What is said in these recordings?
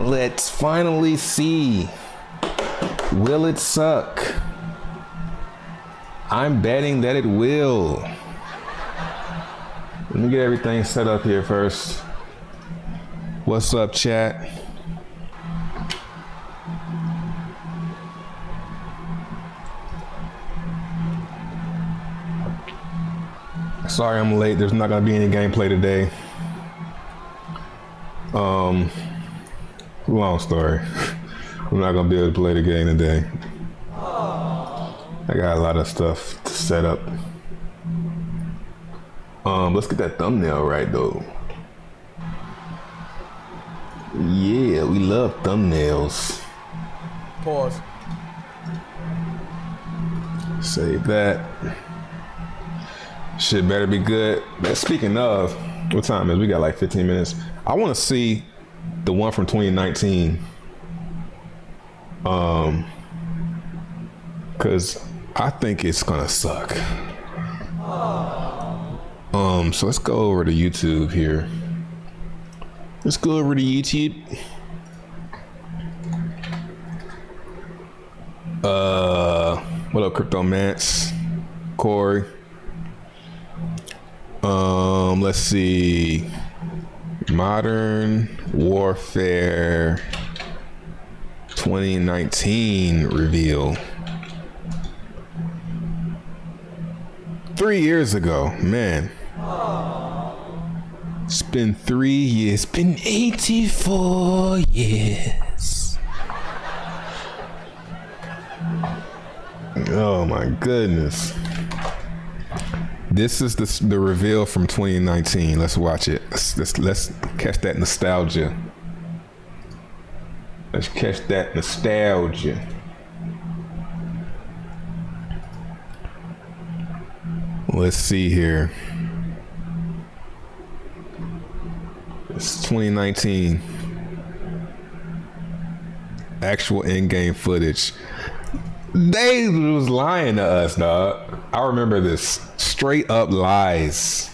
Let's finally see. Will it suck? I'm betting that it will. Let me get everything set up here first. What's up, chat? Sorry I'm late. There's not gonna be any gameplay today. Long story. I'm not gonna be able to play the game today. I got a lot of stuff to set up. Let's get that thumbnail right though. Yeah, we love thumbnails. Pause. Save that. Shit better be good. Speaking of, what time is? We got like 15 minutes. I want to see the one from 2019. Cause I think it's gonna suck. So let's go over to YouTube here. Let's go over to YouTube. What up, Crypto Mance? Corey. Let's see. Modern Warfare 2019 reveal. 3 years ago, man. It's been 3 years. It's been 84 years. Oh my goodness. This is the reveal from 2019. Let's watch it. Let's catch that nostalgia. Let's catch that nostalgia. Let's see here. It's 2019. Actual in-game footage. They was lying to us, dog. I remember this. Straight up lies.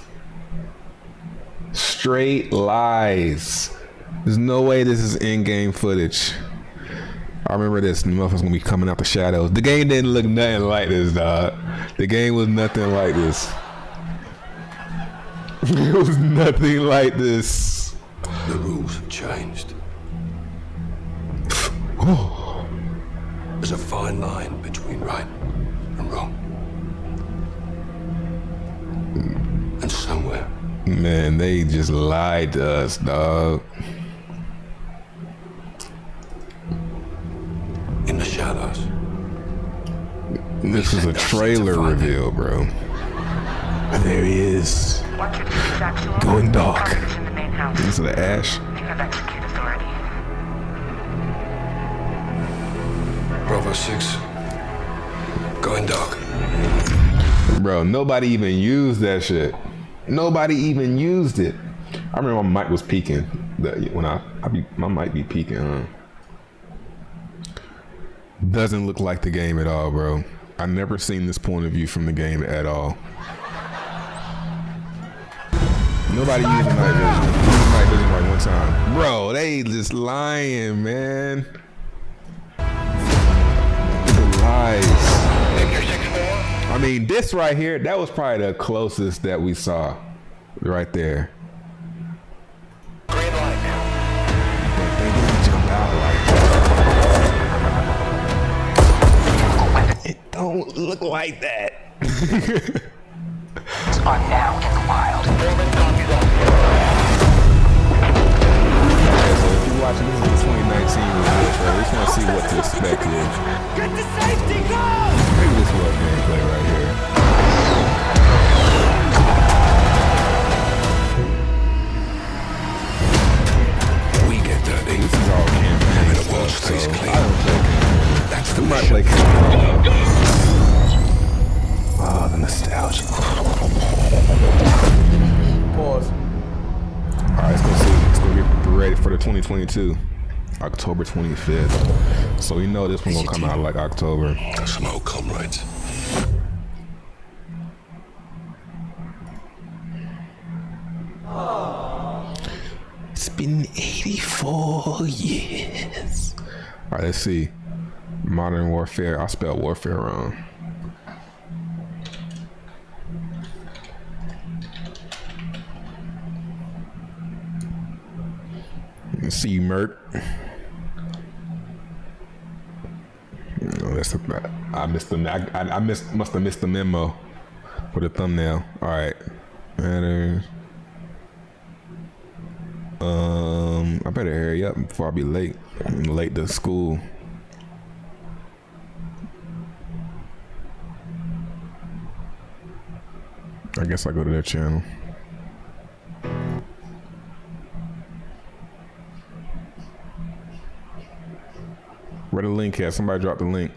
Straight lies. There's no way this is in-game footage. I remember this. The motherfucker's gonna be coming out the shadows. The game didn't look nothing like this, dog. The game was nothing like this. It was nothing like this. The rules have changed. There's a fine line between right and wrong. And somewhere. Man, they just lied to us, dog. In the shadows. This is a trailer reveal, bro. There he is. Going dark. This is the Ash. You have execute authority. Bravo 6. Going dark. Bro, nobody even used that shit. Nobody even used it. I remember my mic was peaking. When my mic be peaking, huh? Doesn't look like the game at all, bro. I never seen this point of view from the game at all. Nobody used night vision. Used night vision like one time. Bro, they just lying, man. The lies. I mean, this right here, that was probably the closest that we saw. Right there. Green light now. They didn't jump out like that. It don't look like that. Are now in the wild. So if you're watching this in 2019 review trailer, we just want to see what to expect here. Get to safety, go! Maybe this was gameplay right here. We get dirty. This is all campaign The stuff, world so stays I clean. don't play campaign. That's the We might mission. play campaign. Oh, the nostalgia. Pause. All right, let's go see. Let's go get ready for the 2022, October 25th. So we know this one gonna come out like October. Some old comrades. It's been 84 years. All right, let's see. Modern Warfare. I spelled warfare wrong. Let's see you, Mert. No, that's I missed the. Must have missed the memo for the thumbnail. All right, matters. I better hurry up before I be late. I'm late to school. I guess I go to their channel. Where the link at? Somebody drop the link.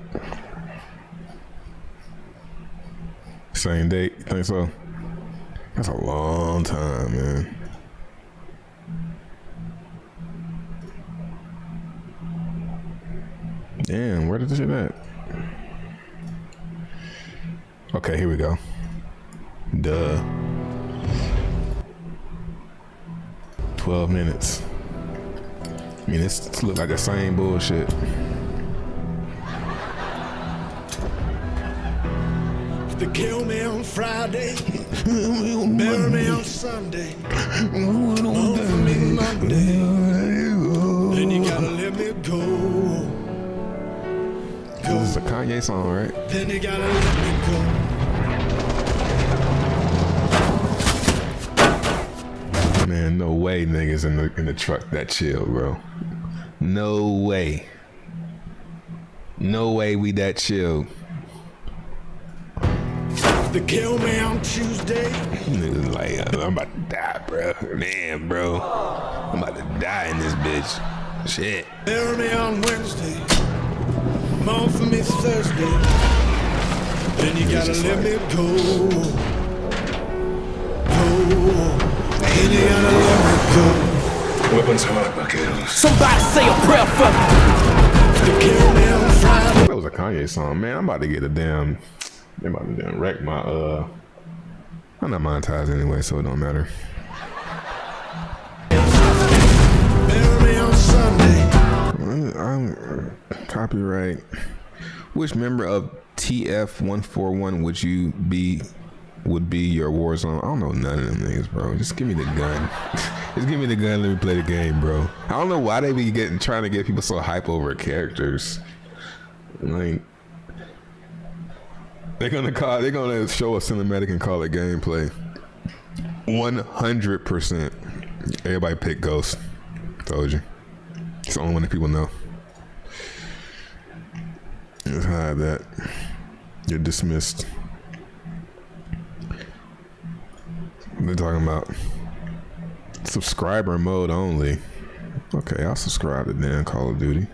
Same date, you think so? That's a long time, man. Damn, where did this shit at? Okay, here we go. Duh. 12 minutes. I mean, this look like the same bullshit. They kill me on Friday, bury me on Sunday, mourn for me Monday, then you gotta let me go. This is a Kanye song, right? Then you gotta let me go. Man, no way niggas in the truck that chill, bro. No way. No way we that chill. They kill me on Tuesday. Niggas like, I'm about to die, bro. Man, bro. I'm about to die in this bitch. Shit. Bury me on Wednesday. Mourn for me Thursday. Then you gotta let me go. Then you gotta let me go. Weapons hard, vaqueros. Somebody say a prayer for me. They kill me on Friday. That was a Kanye song, man. I'm about to get a damn. They about to damn wreck my I'm not monetized anyway, so it don't matter. Bury me on Sunday. I'm copyright. Which member of TF141 would be your war zone? I don't know none of them niggas, bro. Just give me the gun. Just give me the gun. Let me play the game, bro. I don't know why they be trying to get people so hype over characters. Like, they're gonna show a cinematic and call it gameplay. 100%. Everybody pick Ghost. Told you. It's the only one that people know. Let's hide that. You're dismissed. They're talking about subscriber mode only. Okay, I'll subscribe to damn Call of Duty.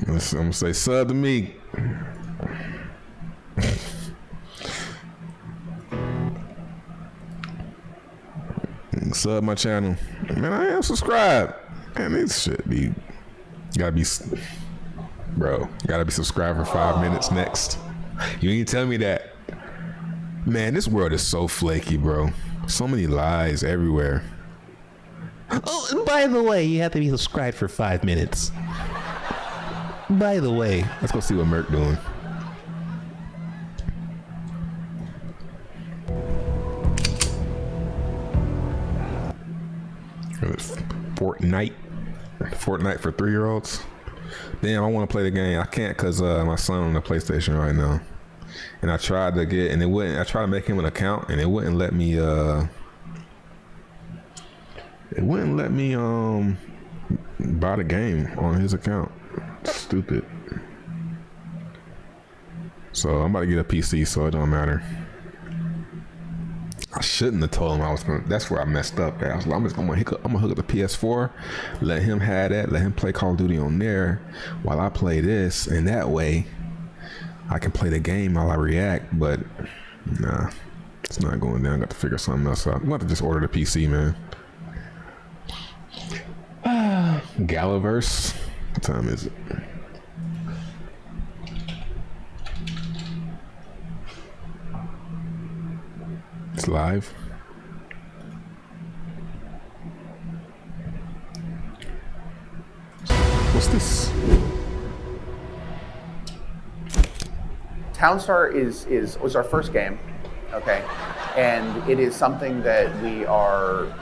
I'm gonna say sub to me. Sub my channel. Man, I am subscribed. Man, this shit be gotta be subscribed for 5 minutes next. You ain't tell me that. Man, this world is so flaky, bro. So many lies everywhere. Oh, and by the way, you have to be subscribed for 5 minutes. By the way, Let's go see what Merc doing. Fortnite for 3-year-olds. Damn, I want to play the game. I can't because my son on the PlayStation right now. And I tried to get, and it wouldn't. I tried to make him an account, and it wouldn't let me. It wouldn't let me buy the game on his account. Stupid. So I'm about to get a PC, so it don't matter. I shouldn't have told him I was gonna. That's where I messed up at. I was like, I'm gonna hook up the PS4, let him have that, let him play Call of Duty on there, while I play this, and that way I can play the game while I react. But nah, it's not going down. I got to figure something else out. I'm about to just order the PC, man. Galaverse. What time is it? It's live. What's this? Townstar was our first game, okay, and it is something that we are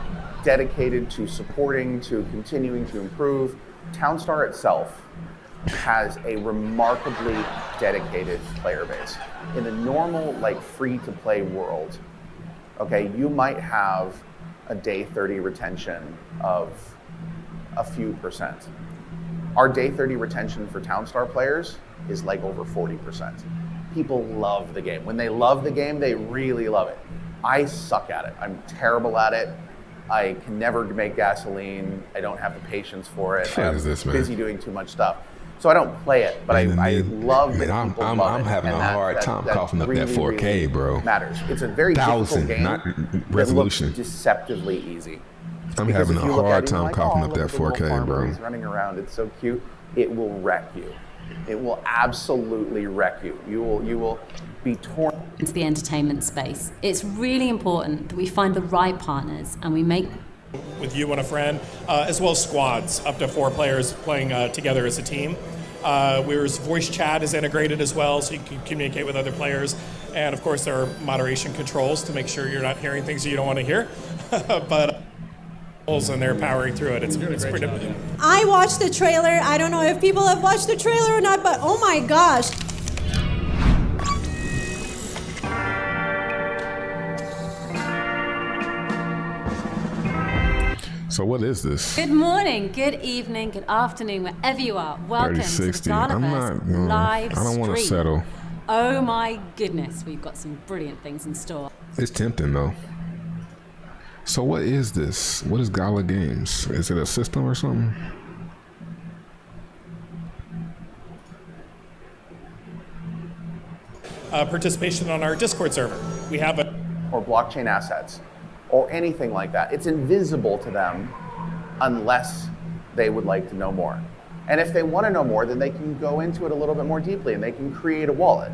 dedicated to supporting, to continuing to improve. Townstar itself has a remarkably dedicated player base. In the normal, like, free-to-play world, okay, you might have a day 30 retention of a few percent. Our day 30 retention for Townstar players is like over 40%. People love the game. When they love the game, they really love it. I suck at it. I'm terrible at it. I can never make gasoline. I don't have the patience for it. What is this, man? Busy doing too much stuff. So I don't play it, but I love that Man, people I'm love it. having And a hard time coughing up that 4K, bro. Matters. It's a very difficult 1000, game not that resolution. looks deceptively easy. I'm Because having if a you look at hard it, you're time like, coughing oh, up look that at the little 4K, farmer, bro. He's running around. It's so cute. It will wreck you. It will absolutely wreck you. You will be torn. Into the entertainment space. It's really important that we find the right partners and we make with you and a friend, as well as squads, up to 4 players playing together as a team. Whereas voice chat is integrated as well, so you can communicate with other players. And of course, there are moderation controls to make sure you're not hearing things that you don't want to hear. But and they're powering through it. It's pretty. I watched the trailer. I don't know if people have watched the trailer or not, but oh my gosh. So what is this? Good morning, good evening, good afternoon, wherever you are. Welcome to the 3060. I'm Danaverse not. live I don't want to stream. settle. Oh my goodness, we've got some brilliant things in store. It's tempting though. So what is this? What is Gala Games? Is it a system or something? Participation on our Discord server. We have a Or blockchain assets, or anything like that. It's invisible to them unless they would like to know more. And if they want to know more, then they can go into it a little bit more deeply and they can create a wallet.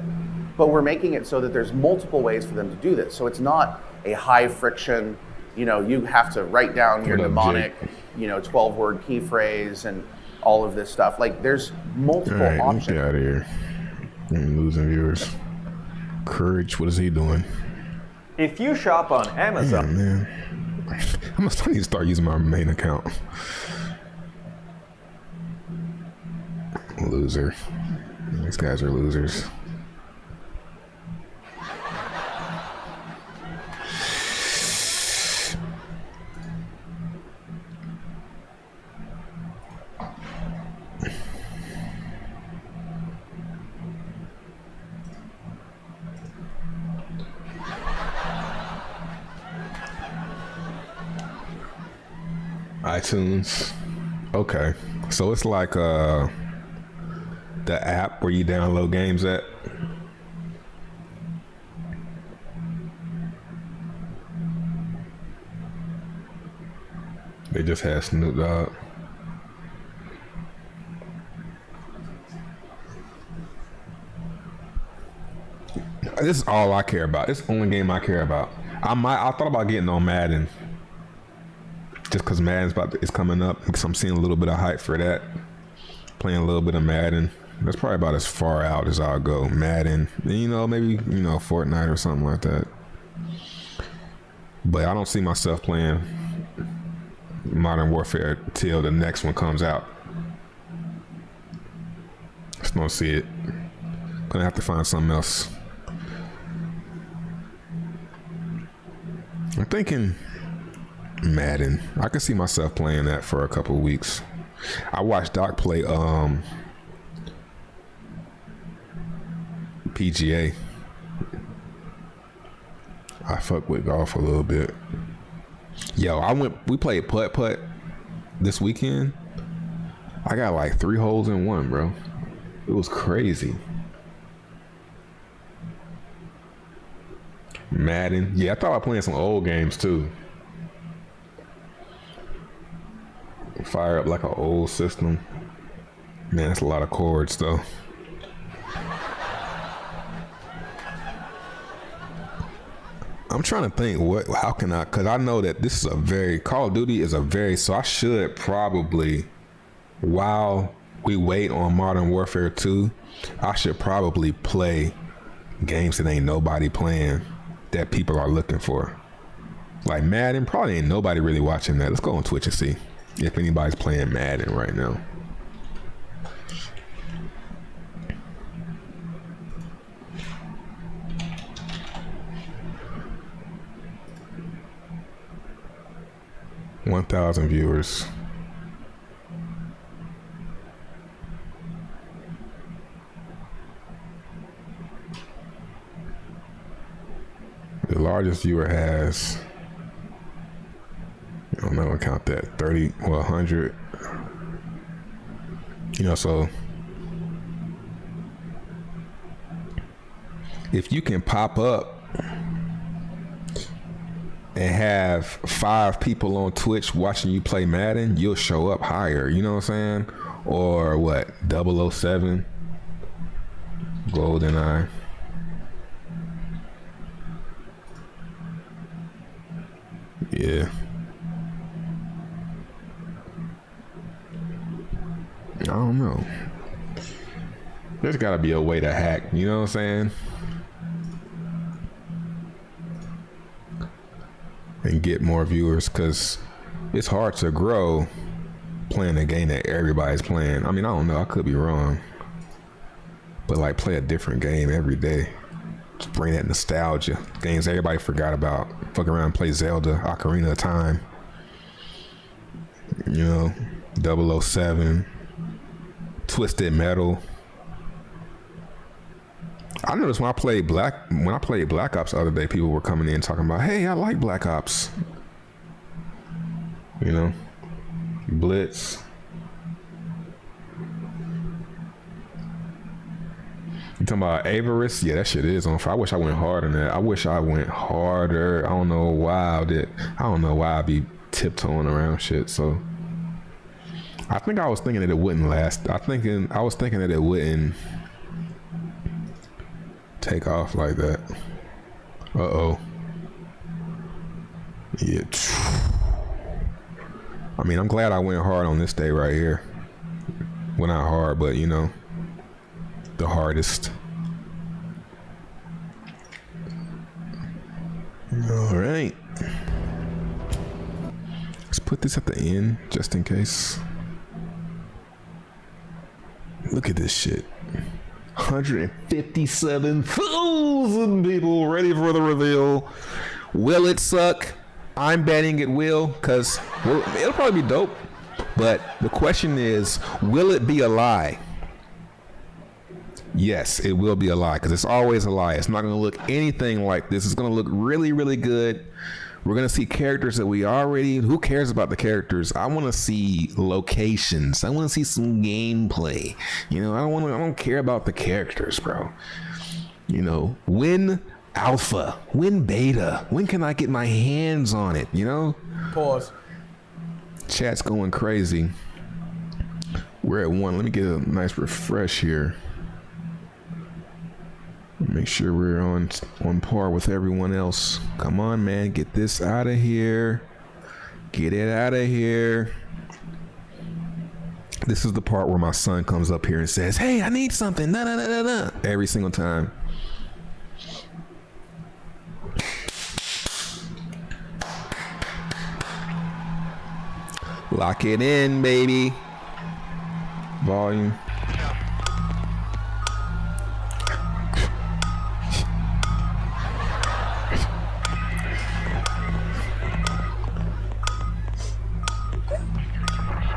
But we're making it so that there's multiple ways for them to do this. So it's not a high friction, you have to write down your What up, mnemonic, Jake? 12-word key phrase and all of this stuff. Like, there's multiple All right, let's options. get out of here. I'm losing viewers. Courage, what is he doing? If you shop on Amazon, Man, I need to start using my main account. Loser. These guys are losers. iTunes. Okay. So it's like the app where you download games at. They just had Snoop Dogg. This is all I care about. It's the only game I care about. I thought about getting on Madden. Just because Madden's it's coming up, because I'm seeing a little bit of hype for that. Playing a little bit of Madden. That's probably about as far out as I'll go. Madden, and, maybe Fortnite or something like that. But I don't see myself playing Modern Warfare till the next one comes out. Just don't see it. Gonna have to find something else. I'm thinking Madden. I could see myself playing that for a couple of weeks. I watched Doc play PGA. I fuck with golf a little bit. Yo, we played putt-putt this weekend. I got like 3 holes in one, bro. It was crazy. Madden. Yeah, I thought about playing some old games too. Fire up like an old system. Man, that's a lot of chords though. I'm trying to think how can I, because I know that Call of Duty is so I should probably, while we wait on Modern Warfare 2, I should probably play games that ain't nobody playing that people are looking for. Like Madden, probably ain't nobody really watching that. Let's go on Twitch and see if anybody's playing Madden right now. $1,000 viewers. The largest viewer has, I don't know, count that, 30, well, 100. You know, so if you can pop up and have 5 people on Twitch watching you play Madden, you'll show up higher, you know what I'm saying? Or what, 007, GoldenEye. Yeah. I don't know. There's gotta be a way to hack, you know what I'm saying? And get more viewers, because it's hard to grow playing a game that everybody's playing. I mean, I don't know, I could be wrong. But like, play a different game every day. Just bring that nostalgia. Games everybody forgot about. Fuck around and play Zelda, Ocarina of Time. You know, 007. Twisted Metal. I noticed when I played Black Ops the other day, people were coming in talking about, hey, I like Black Ops. You know, Blitz. You talking about Avarice? Yeah, that shit is on fire. I wish I went harder than that. I wish I went harder. I don't know why I be tiptoeing around shit. So I think I was thinking that it wouldn't last. I was thinking that it wouldn't take off like that. Uh-oh. Yeah. I mean, I'm glad I went hard on this day right here. Well, not hard, but you know, the hardest. All right. Let's put this at the end just in case. Look at this shit. 157,000 people ready for the reveal. Will it suck? I'm betting it will, because it'll probably be dope. But the question is, will it be a lie? Yes, it will be a lie, because it's always a lie. It's not going to look anything like this. It's going to look really, really good. We're going to see characters that we already... Who cares about the characters? I want to see locations. I want to see some gameplay. You know, I don't care about the characters, bro. You know, when alpha? When beta? When can I get my hands on it, you know? Pause. Chat's going crazy. We're at 1. Let me get a nice refresh here. Make sure we're on par with everyone else. Come on, man. Get this out of here. Get it out of here. This is the part where my son comes up here and says, hey, I need something. Nah, nah, nah, nah, nah. Every single time. Lock it in, baby. Volume.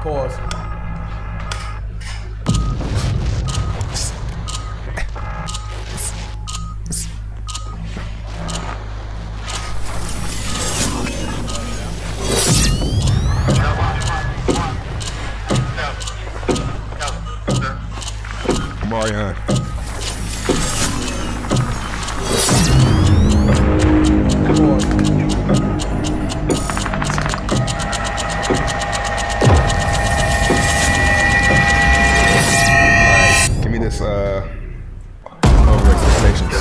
Pause. Marion. Give me this over expectations.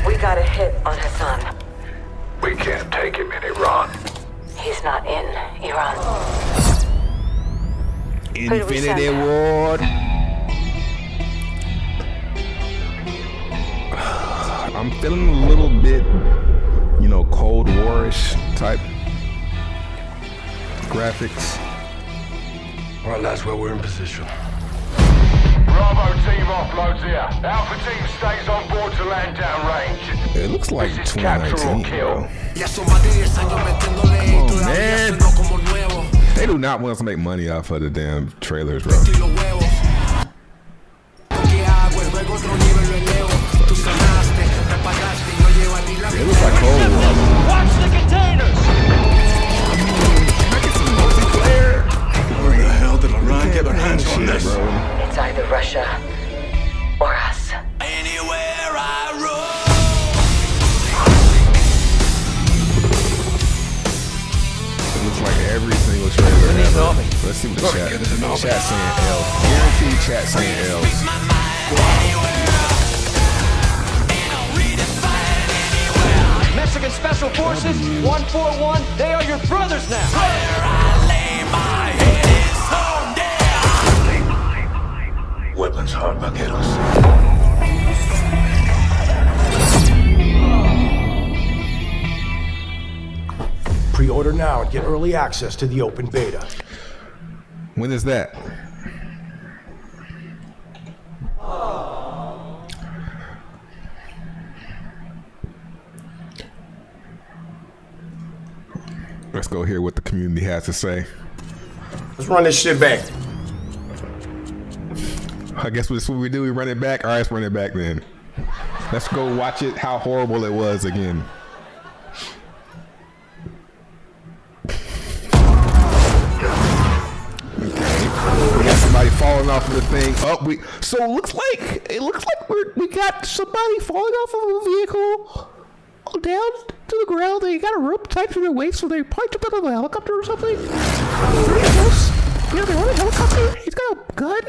We got a Infinity Ward. I'm feeling a little bit, you know, Cold War-ish type graphics. All right, lads, well, we're in position. Bravo team offloads here. Alpha team stays on board to land downrange. It looks like This is capture or 2019, kill. bro. Come on, man. They do not want us to make money off of the damn trailers, bro. It looks like Cold War. Watch the containers! Can I get some multiplayer? Where the hell did Iran get their hands on this? Bro. It's either Russia or us. Anywhere I roam. It looks like every single trailer ever. Let's see what the chat saying L. Guaranteed chat saying L. Mexican Special Forces, 141, they are your brothers now. Weapons hard, vaqueros. Pre-order now and get early access to the open beta. When is that? Let's go hear what the community has to say. Let's run this shit back. I guess that's what we do. We run it back. All right, let's run it back then. Let's go watch it. How horrible it was again. Okay. We got somebody falling off of the thing. Oh, so it looks like we got somebody falling off of a vehicle down to the ground. They got a rope tied to their waist, so they probably jumped out of a helicopter or something. Very close. Yeah, they're on a helicopter. He's got a gun.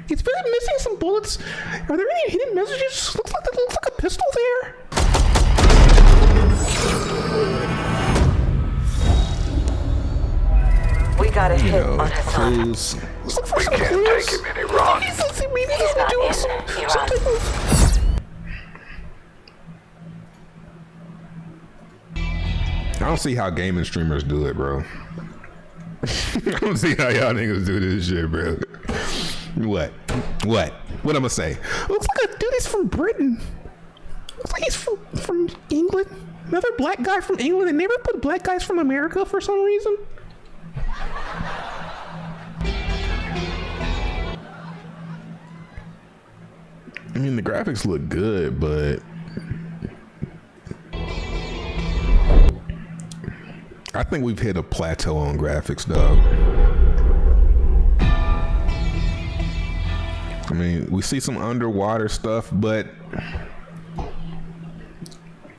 He's really missing some bullets. Are there any hidden messages? Looks like a pistol there. We got a hit on Hassan. Clues. We can't take him in Iran. He's not in Iran. I don't see how gaming streamers do it, bro. I don't see how y'all niggas do this shit, bro. What I'm gonna say? Looks like a dude is from Britain. Looks like he's from England. Another black guy from England. They never put black guys from America for some reason. I mean, the graphics look good, but I think we've hit a plateau on graphics, dog. I mean, we see some underwater stuff, but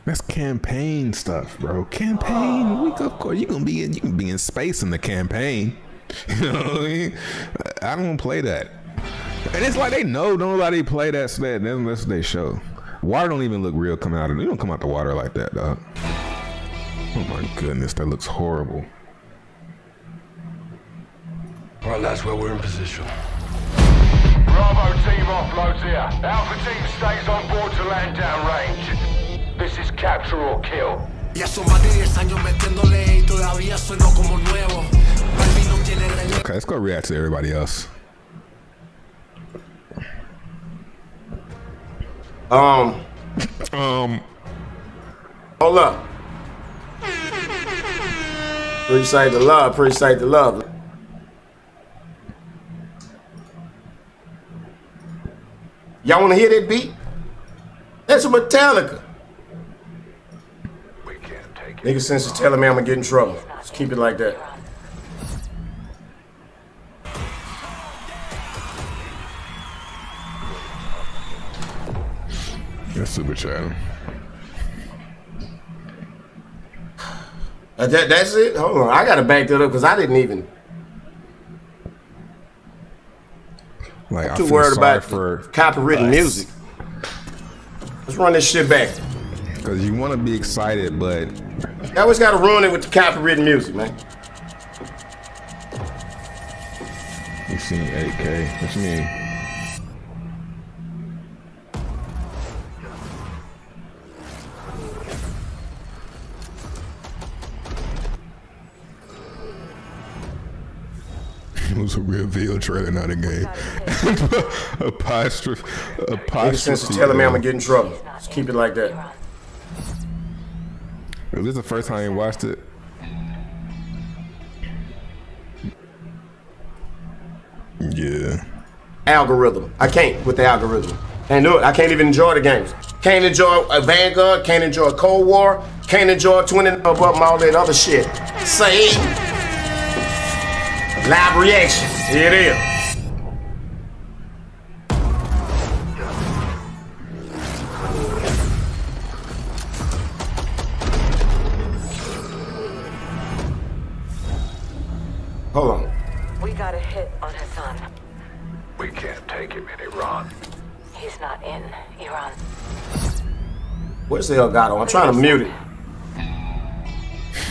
that's campaign stuff, bro. Campaign. Of course, you can be in space in the campaign. You know what I mean? I don't play that, and it's like they know nobody play that stuff unless they show. Water don't even look real coming out of it. You don't come out the water like that, dog. Oh my goodness, that looks horrible. All right, lads, well, we're in position. Bravo team offloads here. Alpha team stays on board to land downrange. This is capture or kill. Okay, let's go react to everybody else. Hold up. Appreciate the love. Y'all wanna hear that beat? That's a Metallica. We can't take it. Nigga sense is telling me I'm gonna get in trouble. Let's keep it like that. That's super chat. That's it? Hold on. I gotta back that up because I didn't even. Like, I'm too worried about copywritten music. Let's run this shit back. Because you want to be excited, but You always gotta ruin it with the copywritten music, man. you see 14 8K. What you mean? It was a reveal trailer, not a game. Apostrophe. Makes sense to telling me I'm gonna get in trouble. Just keep it like that. Was this the first time you watched it? Yeah. Algorithm. I can't with the algorithm. Can't do it. I can't even enjoy the games. Can't enjoy a Vanguard. Can't enjoy a Cold War. Can't enjoy 20 up all that other shit. Say live reaction. Here it is. Hold on. We got a hit on Hassan. We can't take him in Iran. He's not in Iran. Where's the Elgato? I'm trying to mute it.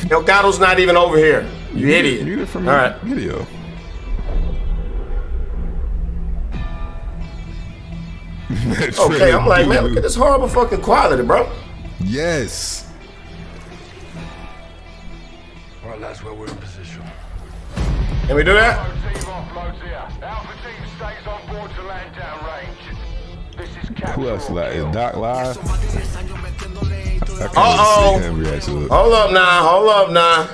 Elgato's not even over here. You idiot. Mute it from all right. Video. Okay, I'm like, man, look at this horrible fucking quality, bro. Yes. All right, lads, well, we're in position. Can we do that? Bravo team offloads here. Alpha team stays on board to land down range. This is capture. Who else live? Is Doc live? Uh-oh. Hold up now.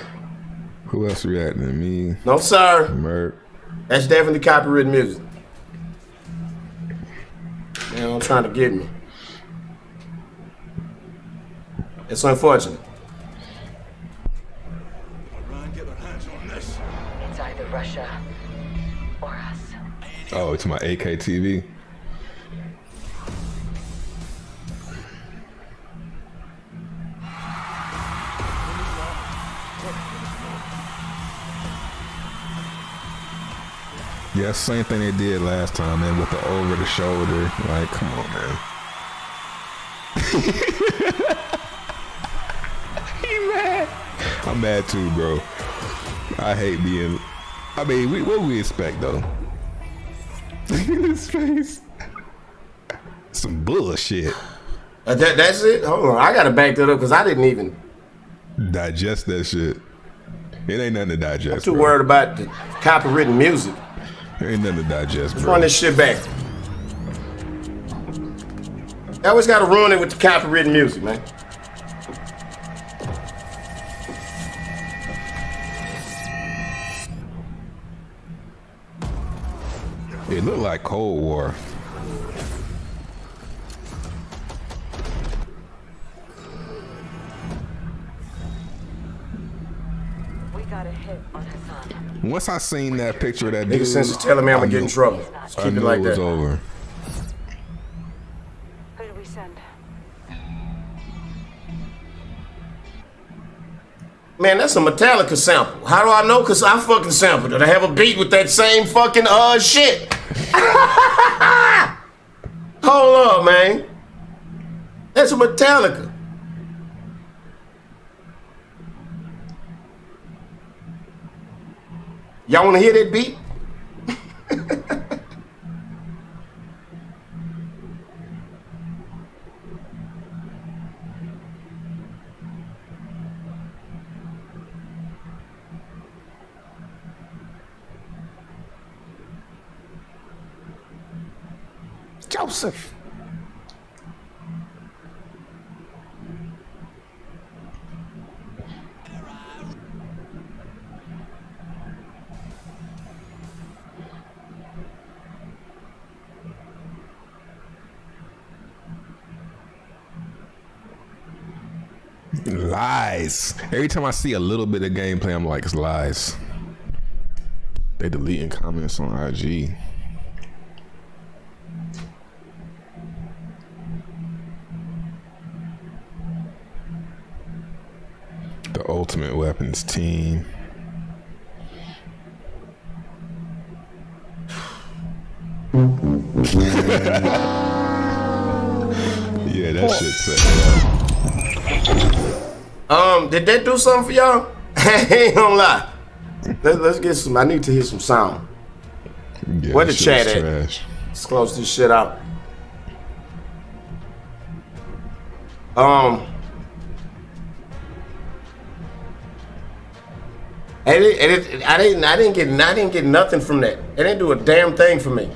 Who else reacting to me? No, sir. Merc. That's definitely copyrighted music. Man, I'm trying to get me. It's unfortunate. It's either Russia or us. Oh, it's my AK TV. Yeah, same thing they did last time, man, with the over the shoulder. Like, come on, man. He mad. I'm mad too, bro. I hate being. I mean, what we expect though? Look at his face. Some bullshit. That's it? Hold on. I gotta back that up because I didn't even digest that shit. It ain't nothing to digest. I'm too worried about the copywritten music. There ain't nothing to digest, Let's bro. run this shit back. I always gotta ruin it with the copywritten music, man. It looked like Cold War. We got a hit on Hassan. Once I seen that picture of that Nigga dude, sense is telling me I'm gonna get in trouble. Just I keep it knew like it was that. over. Who did we send? Man, that's a Metallica sample. How do I know? Cause I fucking sampled it. I have a beat with that same fucking shit. Hold up, man. That's a Metallica. Y'all wanna hear that beat? Joseph. Lies. Every time I see a little bit of gameplay, I'm like, it's lies. They deleting comments on IG. The Ultimate Weapons team. Yeah, that shit set. Did that do something for y'all? I ain't gonna lie. Let's get some. I need to hear some sound. Yeah, Where the that shit chat was at? trash. Let's close this shit out. I didn't get nothing from that. It didn't do a damn thing for me.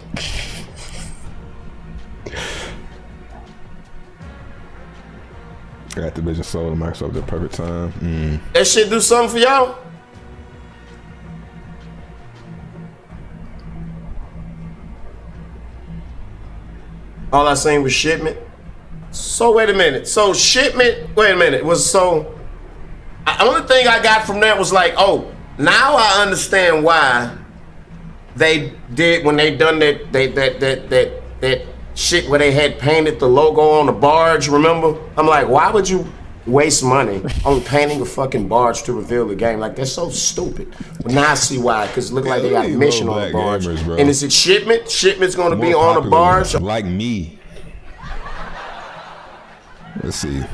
Activision sold to Microsoft at the perfect time. That shit do something for y'all? All I seen was shipment. So wait a minute. So shipment. Wait a minute. Was so. The only thing I got from that was like, oh, now I understand why they did when they done that shit where they had painted the logo on the barge. Remember? I'm like, why would you waste money on painting a fucking barge to reveal the game? Like, that's so stupid. But now I see why, because it looked like they got a mission on the barge. Gamers, and is it shipment? Shipment's going to be More on the popular barge? like me. Let's see.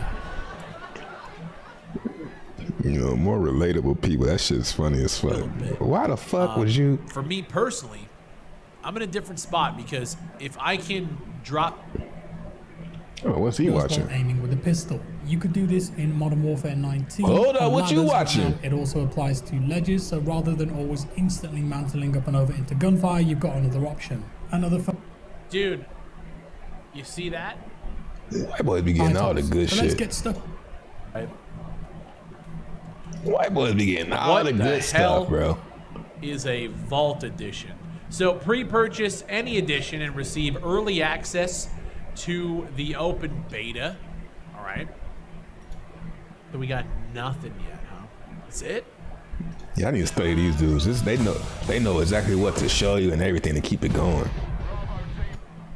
You know, more relatable people. That shit's funny as fuck. Why the fuck would you? For me personally, I'm in a different spot because if I can drop. Oh, what's he watching? Aiming with a pistol. You could do this in Modern Warfare 19. Hold on, what you watching? It also applies to ledges, so rather than always instantly mantling up and over into gunfire, you've got another option. Dude, you see that? White boys be getting all the good shit. Let's get stuck. White boys be getting all What the the good hell stuff, bro. Is a Vault Edition. So pre-purchase any edition and receive early access to the open beta. All right. But we got nothing yet, huh? That's it? Yeah, I need to study these dudes. They know exactly what to show you and everything to keep it going.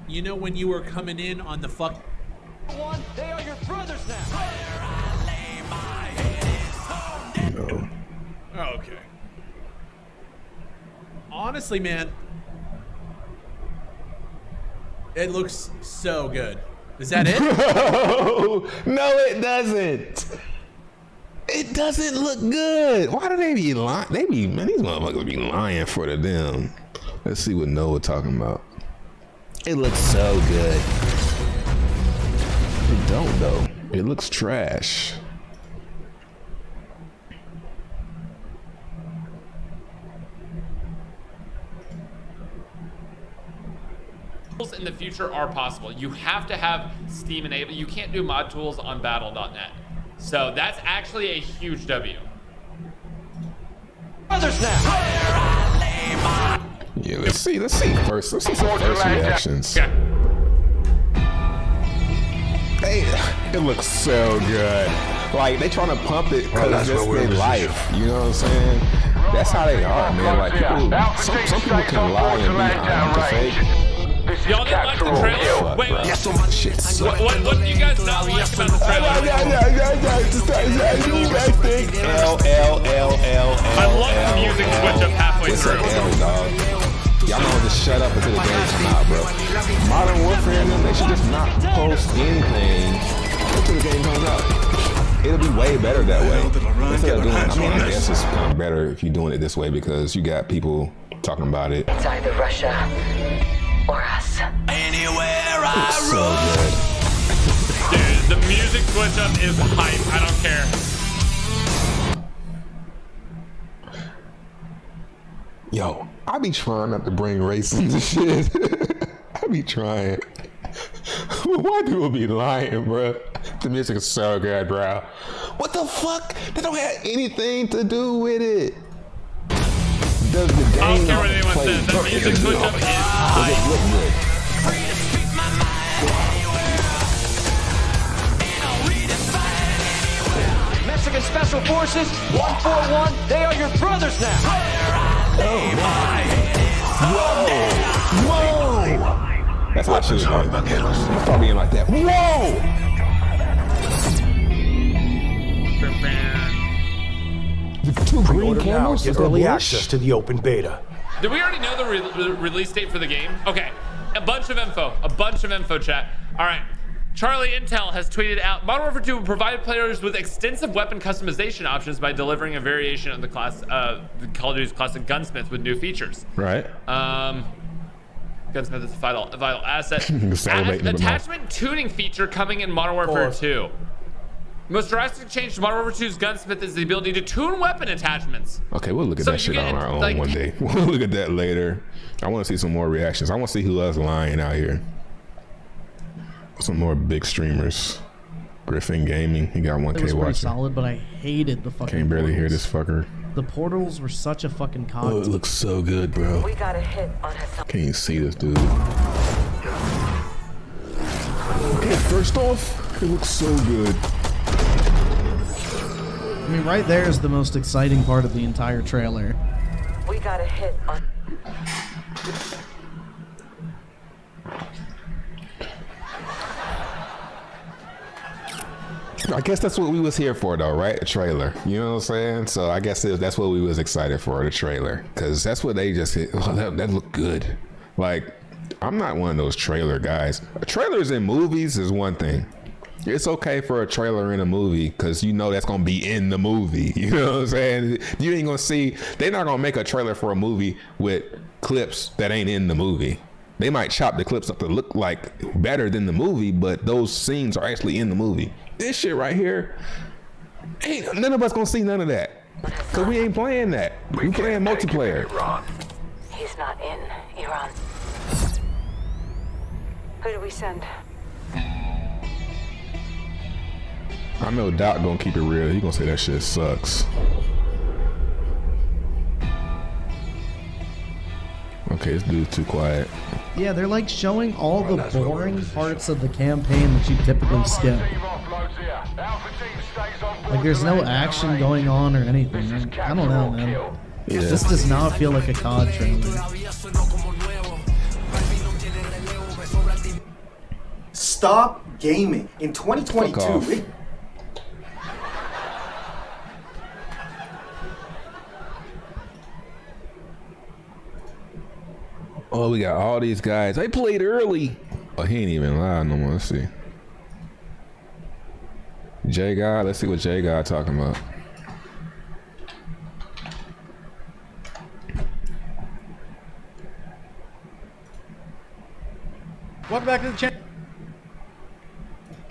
You know when you were coming in on the fuck. They are your brothers now. No. Okay. Honestly, man, it looks so good. Is that it? No, it doesn't. It doesn't look good. Why do they be lying? Man, these motherfuckers be lying for the damn. Let's see what Noah talking about. It looks so good. It don't though. It looks trash. In the future are possible. You have to have Steam enabled. You can't do mod tools on battle.net. So that's actually a huge W. Brothers now. Yeah, let's see first. Let's see some first reactions. Okay. Hey, it looks so good. Like they trying to pump it because it's their life. You know what I'm saying? That's how they are, man. Like people, some people can lie and be fake. Y'all didn't like the trailer? Wait, yeah, so much shit. What do you guys not like about the trailer? I love the music switch up halfway through. Y'all know to shut up until the game come out, bro. Modern Warfare, they should just not post anything until the game comes out. It'll be way better that way. Instead of doing, I guess it's kind of better if you're doing it this way because you got people talking about it. It's either Russia or us. Anywhere It's so good. Dude, the music switch up is hype. I don't care. Yo, I be trying not to bring race into shit. I be trying. Why people be lying, bro? The music is so good, bro. What the fuck? That don't have anything to do with it. Does the game I don't care what anyone says. The music switch up is hype. Does it look good? Mexican Special Forces, 141. They are your brothers now. Whoa! That's how I should have done. Start being like that. Whoa! The two green cameras get early access to the open beta. Did we already know the release date for the game? Okay, a bunch of info, chat. All right, Charlie Intel has tweeted out, Modern Warfare 2 will provide players with extensive weapon customization options by delivering a variation of the Call of Duty's classic gunsmith with new features. Right. Gunsmith is a vital asset. Celebrating with the mouth. Attachment tuning feature coming in Modern Warfare 2. The most drastic change to Modern Warfare 2's Gunsmith is the ability to tune weapon attachments. Okay, we'll look at So that you shit on get, our own like- one day. We'll look at that later. I want to see some more reactions. I want to see who else lying out here. Some more big streamers. Griffin Gaming, he got 1K It was pretty watching. solid, but I hated the fucking Can't barely hear portals. this fucker. The portals were such a fucking cock. Oh, it looks so good, bro. We got a hit on Hassan. Can't even see this dude. Okay, first off, it looks so good. I mean, right there is the most exciting part of the entire trailer. We got a hit on. I guess that's what we was here for, though, right? A trailer. You know what I'm saying? So I guess that's what we was excited for, the trailer, because that's what they just hit. Oh, that looked good. Like, I'm not one of those trailer guys. Trailers in movies is one thing. It's okay for a trailer in a movie because you know that's gonna be in the movie. You know what I'm saying? You ain't gonna see. They're not gonna make a trailer for a movie with clips that ain't in the movie. They might chop the clips up to look like better than the movie, but those scenes are actually in the movie. This shit right here, ain't none of us gonna see none of that. Cause we ain't playing that. We playing multiplayer. He's not in Iran. Who do we send? I know Doc gonna keep it real. He gonna say that shit sucks. Okay, this dude's too quiet. Yeah, they're like showing all the boring parts of the campaign that you typically skip. Like there's no action going on or anything. I don't know, man. Yeah. This does not feel like a COD trailer. Stop gaming. In Fuck off. 2022, Oh, we got all these guys. They played early. Oh, he ain't even live no more. Let's see. J God. Let's see what J God talking about. Welcome back to the channel.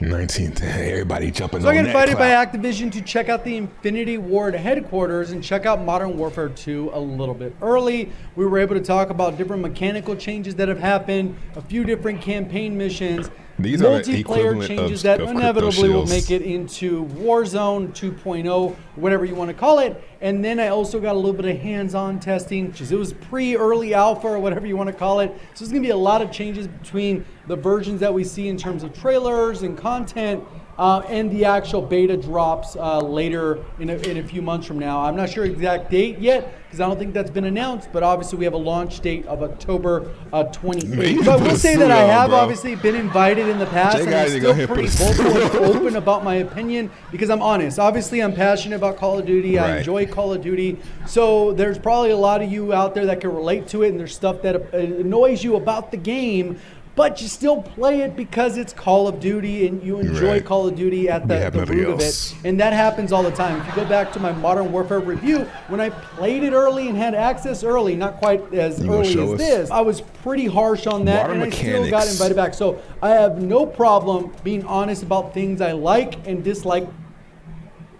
19th. Everybody jumping So I on got that invited by cloud. Activision to check out the Infinity Ward headquarters and check out Modern Warfare 2 a little bit early. We were able to talk about different mechanical changes that have happened, a few different campaign missions, These are the multiplayer equivalent changes of that crypto inevitably will shields. make it into Warzone 2.0, whatever you want to call it. And then I also got a little bit of hands-on testing, because it was pre-early alpha or whatever you want to call it. So there's going to be a lot of changes between the versions that we see in terms of trailers and content and the actual beta drops later in a few months from now. I'm not sure exact date yet, because I don't think that's been announced, but obviously we have a launch date of October 28th. So I will say that I have obviously been invited in the past, and I'm still pretty vocal and open about my opinion, because I'm honest. Obviously I'm passionate about Call of Duty. I enjoy Call of Duty. So there's probably a lot of you out there that can relate to it, and there's stuff that annoys you about the game, but you still play it because it's Call of Duty and you enjoy Call of Duty at the root of it. And that happens all the time. If you go back to my Modern Warfare review, when I played it early and had access early, not quite as early as this, I was pretty harsh on that, Modern and I still got invited back. So I have no problem being honest about things I like and dislike,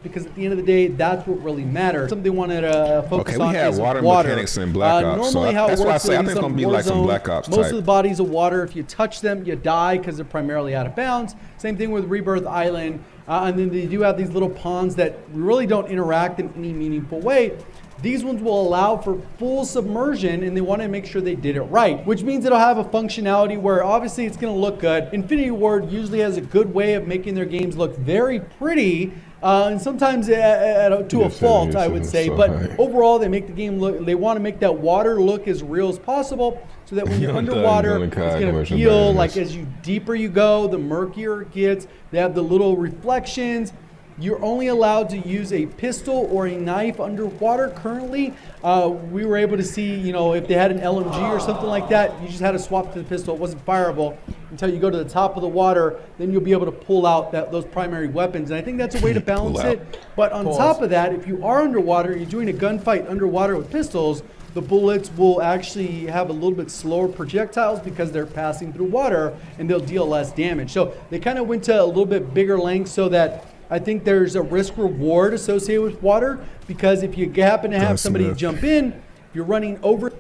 because at the end of the day, that's what really matters. Something they wanted to focus on is water mechanics in Black Ops. Normally, So how that's it why I works say I in think it's some gonna be like some Warzone, Black Ops most type. of the bodies of water, if you touch them, you die because they're primarily out of bounds. Same thing with Rebirth Island, and then they do have these little ponds that really don't interact in any meaningful way. These ones will allow for full submersion, and they want to make sure they did it right, which means it'll have a functionality where obviously it's going to look good. Infinity Ward usually has a good way of making their games look very pretty, and sometimes to a fault, I would say. But overall, they make the game look. They want to make that water look as real as possible, so that when you're underwater, it's going to feel like as deeper you go, the murkier it gets. They have the little reflections. You're only allowed to use a pistol or a knife underwater currently. We were able to see, if they had an LMG or something like that, you just had to swap to the pistol. It wasn't fireable until you go to the top of the water. Then you'll be able to pull out those primary weapons. And I think that's a way to balance it. But on top of that, if you are underwater, you're doing a gunfight underwater with pistols, the bullets will actually have a little bit slower projectiles because they're passing through water and they'll deal less damage. So they kind of went to a little bit bigger length so that I think there's a risk reward associated with water, because if you happen to have somebody jump in, if you're running over,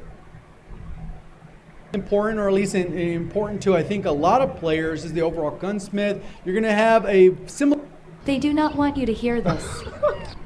important, or at least important to I think a lot of players, is the overall gunsmith. You're going to have a similar. They do not want you to hear this.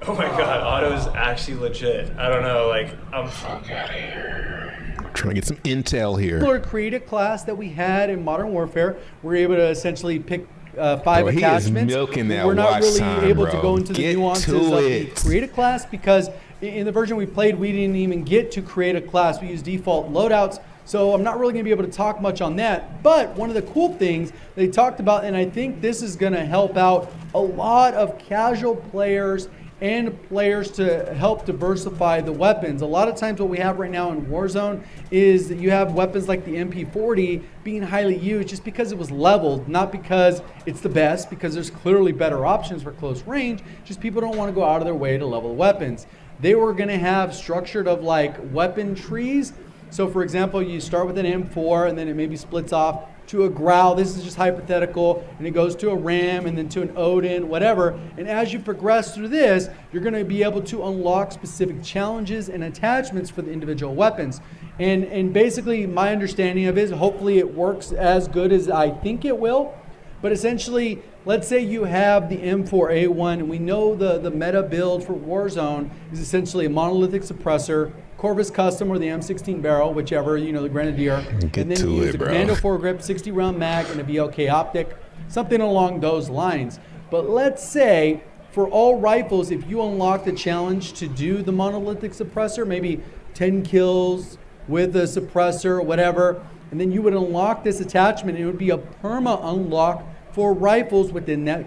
Oh my god, Otto's actually legit. I don't know, like, I'm fuck out of here. Trying to get some intel here. Similar creative class that we had in Modern Warfare. We're able to essentially pick 5 attachments. We're not really able to go into the nuances of the create a class, because in the version we played, we didn't even get to create a class. We used default loadouts. So I'm not really going to be able to talk much on that. But one of the cool things they talked about, and I think this is going to help out a lot of casual players and players to help diversify the weapons. A lot of times what we have right now in Warzone is that you have weapons like the MP40 being highly used just because it was leveled, not because it's the best, because there's clearly better options for close range, just people don't want to go out of their way to level weapons. They were going to have structured of like weapon trees. So for example, you start with an M4 and then it maybe splits off to a Growl. This is just hypothetical, and it goes to a Ram and then to an Odin, whatever. And as you progress through this, you're going to be able to unlock specific challenges and attachments for the individual weapons. And basically my understanding of it is hopefully it works as good as I think it will. But essentially, let's say you have the M4A1, and we know the meta build for Warzone is essentially a monolithic suppressor, Corvus Custom or the M16 barrel, whichever, the Grenadier. And then you use the Commando foregrip, 60 round mag, and a VLK optic, something along those lines. But let's say for all rifles, if you unlock the challenge to do the monolithic suppressor, maybe 10 kills with a suppressor, whatever, and then you would unlock this attachment, and it would be a perma unlock for rifles within that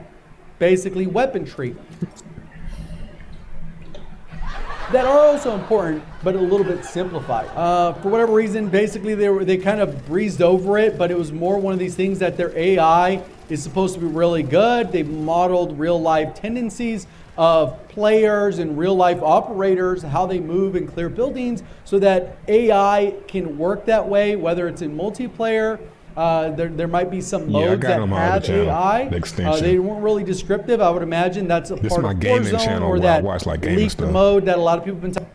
basically weapon tree. That are also important, but a little bit simplified. For whatever reason, basically they kind of breezed over it, but it was more one of these things that their AI is supposed to be really good. They've modeled real life tendencies of players and real life operators, how they move and clear buildings, so that AI can work that way, whether it's in multiplayer. There might be some modes that have AI. They weren't really descriptive. I would imagine that's a part of Warzone, or that leaked mode that a lot of people have been talking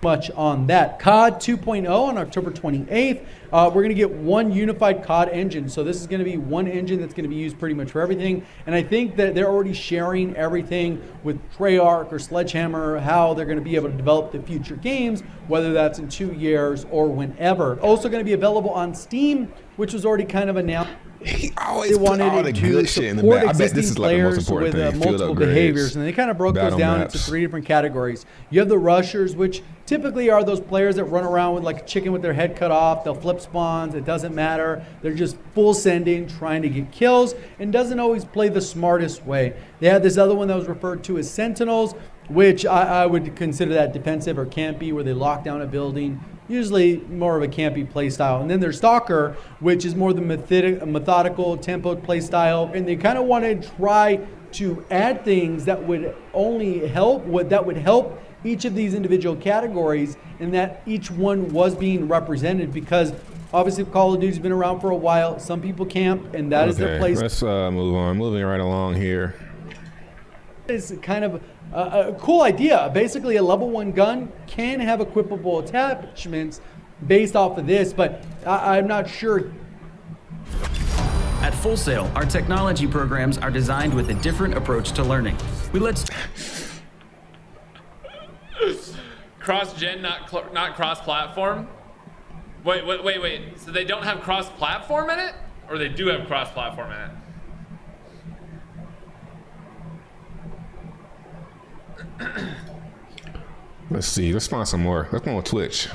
much on that. COD 2.0 on October 28th. We're going to get one unified COD engine. So this is going to be one engine that's going to be used pretty much for everything. And I think that they're already sharing everything with Treyarch or Sledgehammer, how they're going to be able to develop the future games, whether that's in 2 years or whenever. Also going to be available on Steam, which was already kind of announced. He always put all the good shit in the back. I bet this is like the most important thing. Multiple behaviors, and they kind of broke those down into 3 different categories. You have the rushers, which typically are those players that run around with like a chicken with their head cut off. They'll flip spawns. It doesn't matter. They're just full sending, trying to get kills, and doesn't always play the smartest way. They had this other one that was referred to as sentinels, which I would consider that defensive or campy, where they lock down a building. Usually more of a campy play style. And then there's Stalker, which is more the methodical, tempoed play style. And they kind of want to try to add things that would only help, that would help each of these individual categories, and that each one was being represented, because obviously Call of Duty's been around for a while. Some people camp, and that is their place. Let's move on. Moving right along here. It's kind of a cool idea. Basically, a level 1 gun can have equipable attachments based off of this, but I'm not sure. At Full Sail, our technology programs are designed with a different approach to learning. We let cross-gen, not cross-platform. Wait. So they don't have cross-platform in it, or they do have cross-platform in it? Let's see. Let's find some more. Let's go on Twitch.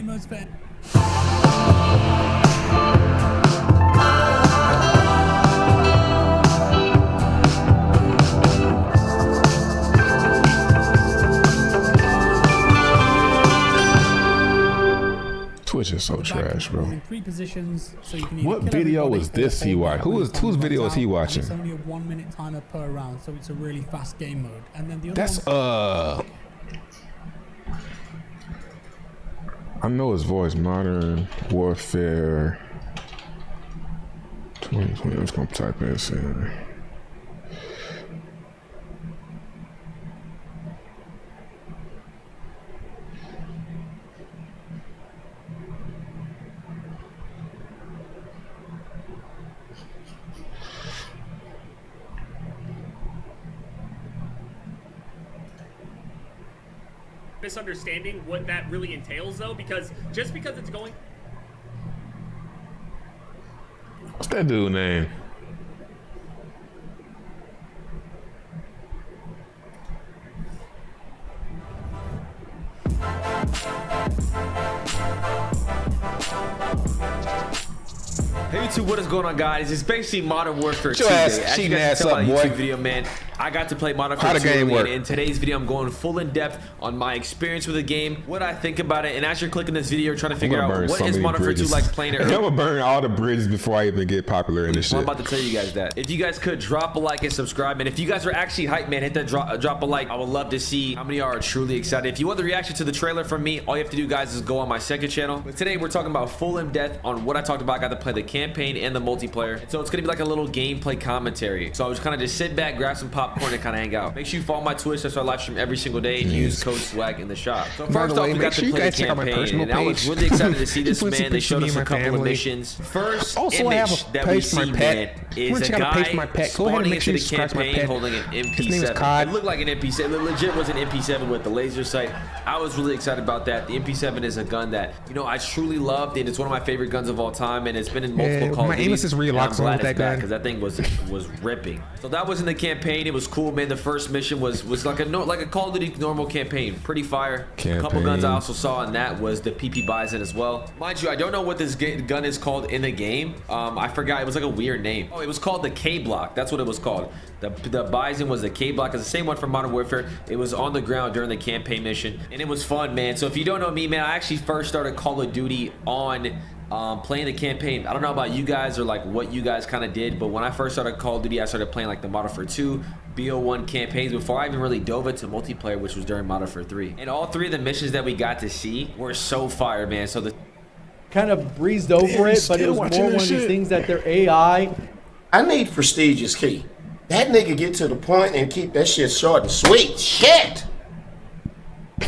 Most fan. Twitch is so trash, bro. In 3 positions, so you can either What kill video everybody was or this he hold watched? back when the Whose timer video runs is he out, and watching? It's only a 1-minute timer per round, so it's a really fast game mode. And then the other That's one, I know his voice. Modern Warfare 2020. I'm just gonna type this in. Misunderstanding what that really entails, though, because just because it's going. What's that dude's name? Hey YouTube, what is going on, guys? It's basically Modern Warfare 2 Your ass day. As you cheating guys ass can tell up, by the boy. YouTube video, man, I got to play Modern How Warfare the 2 game earlier, work? and in today's video, I'm going full in depth on my experience with the game, what I think about it, and as you're clicking this video, you're trying to figure out what is Modern Warfare 2 like playing it I'm early. gonna burn all the bridges before I even get popular in this Well, shit. I'm about to tell you guys that. If you guys could drop a like and subscribe, and if you guys are actually hyped, man, hit that drop a like. I would love to see how many are truly excited. If you want the reaction to the trailer from me, all you have to do, guys, is go on my second channel. But today we're talking about full in depth on what I talked about. I got to play the campaign and the multiplayer, and so it's gonna be like a little gameplay commentary. So I was kind of just sit back, grab some popcorn, and kind of hang out. Make sure you follow my Twitch. That's why I live stream every single day, and use code SWAG in the shop. So By first the off, way, we make got sure to you play the guys check out my campaign, personal and I was page. really excited to see this, Put some man. They pictures showed of us me a and my couple of family. missions. First Also, I have image a that we page for see, my man, pet. is Wanna a check out a page guy for my pet? Go ahead and spawning make sure into you the subscribe to my campaign pet. holding an His name is MP7. Cod. It looked like an MP7. It legit was an MP7 with the laser sight. I was really excited about that. The MP7 is a gun that, you know, I truly loved, and it's one of my favorite guns of all time, and it's been in multiple Call of my aim Duties. assist really and I'm locks on glad with it's that back gun. because that thing was ripping. So that was in the campaign. It was cool, man. The first mission was like a Call of Duty normal campaign. Pretty fire. A couple guns I also saw in that was the PP Bison as well. Mind you, I don't know what this gun is called in the game. I forgot. It was like a weird name. Oh, it was called the K Block. That's what it was called. The Bison was the K Block. It's the same one from Modern Warfare. It was on the ground during the campaign mission, and it was fun, man. So if you don't know me, man, I actually first started Call of Duty on playing the campaign. I don't know about you guys or like what you guys kind of did, but when I first started Call of Duty, I started playing like the Modern Warfare 2, BO1 campaigns before I even really dove into multiplayer, which was during Modern Warfare 3. And all three of the missions that we got to see were so fire, man. So the kind of breezed over it, but it was more one of these things that their AI. I need prestige is key. That nigga get to the point and keep that shit short and sweet. Shit!